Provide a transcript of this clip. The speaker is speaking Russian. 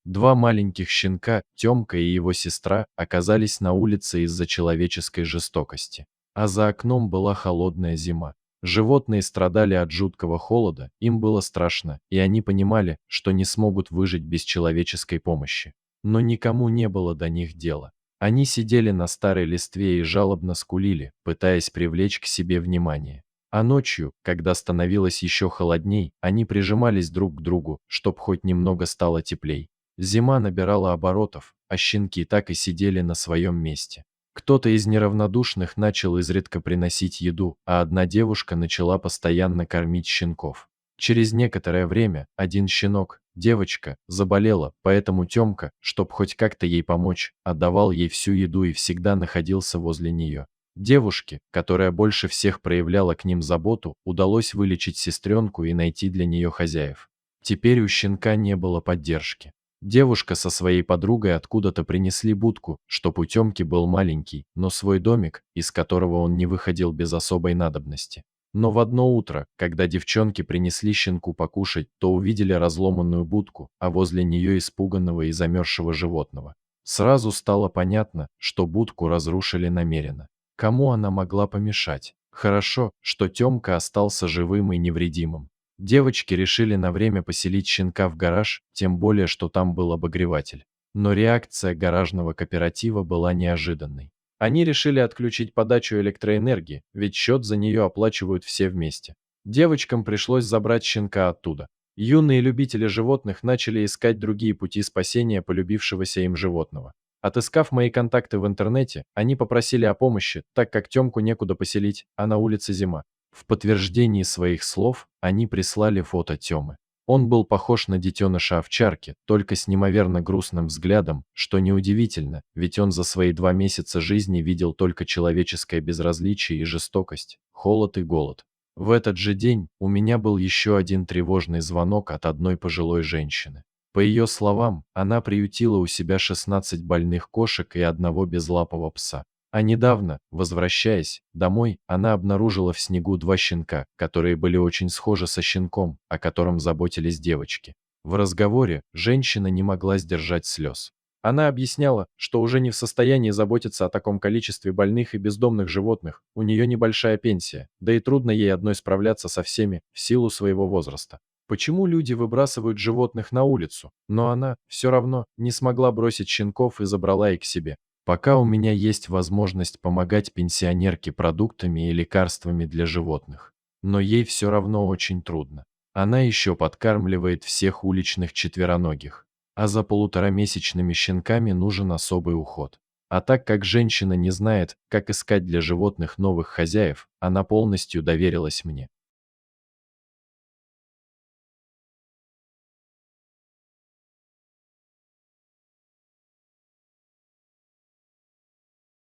Два маленьких щенка, Тёмка и его сестра, оказались на улице из-за человеческой жестокости. А за окном была холодная зима. Животные страдали от жуткого холода, им было страшно, и они понимали, что не смогут выжить без человеческой помощи. Но никому не было до них дела. Они сидели на старой листве и жалобно скулили, пытаясь привлечь к себе внимание. А ночью, когда становилось еще холодней, они прижимались друг к другу, чтоб хоть немного стало теплей. Зима набирала оборотов, а щенки так и сидели на своем месте. Кто-то из неравнодушных начал изредка приносить еду, а одна девушка начала постоянно кормить щенков. Через некоторое время один щенок, девочка, заболела, поэтому Тёмка, чтоб хоть как-то ей помочь, отдавал ей всю еду и всегда находился возле нее. Девушке, которая больше всех проявляла к ним заботу, удалось вылечить сестренку и найти для нее хозяев. Теперь у щенка не было поддержки. Девушка со своей подругой откуда-то принесли будку, чтоб у Тёмки был маленький, но свой домик, из которого он не выходил без особой надобности. Но в одно утро, когда девчонки принесли щенку покушать, то увидели разломанную будку, а возле нее испуганного и замерзшего животного. Сразу стало понятно, что будку разрушили намеренно. Кому она могла помешать? Хорошо, что Тёмка остался живым и невредимым. Девочки решили на время поселить щенка в гараж, тем более, что там был обогреватель. Но реакция гаражного кооператива была неожиданной. Они решили отключить подачу электроэнергии, ведь счет за нее оплачивают все вместе. Девочкам пришлось забрать щенка оттуда. Юные любители животных начали искать другие пути спасения полюбившегося им животного. Отыскав мои контакты в интернете, они попросили о помощи, так как Тёмку некуда поселить, а на улице зима. В подтверждении своих слов они прислали фото Тёмы. Он был похож на детеныша овчарки, только с неимоверно грустным взглядом, что неудивительно, ведь он за свои 2 месяца жизни видел только человеческое безразличие и жестокость, холод и голод. В этот же день у меня был еще один тревожный звонок от одной пожилой женщины. По ее словам, она приютила у себя 16 больных кошек и одного безлапого пса. А недавно, возвращаясь домой, она обнаружила в снегу 2 щенка, которые были очень схожи со щенком, о котором заботились девочки. В разговоре женщина не могла сдержать слез. Она объясняла, что уже не в состоянии заботиться о таком количестве больных и бездомных животных, у нее небольшая пенсия, да и трудно ей одной справляться со всеми в силу своего возраста. Почему люди выбрасывают животных на улицу? Но она, все равно, не смогла бросить щенков и забрала их к себе. Пока у меня есть возможность помогать пенсионерке продуктами и лекарствами для животных. Но ей все равно очень трудно. Она еще подкармливает всех уличных четвероногих. А за полуторамесячными щенками нужен особый уход. А так как женщина не знает, как искать для животных новых хозяев, она полностью доверилась мне.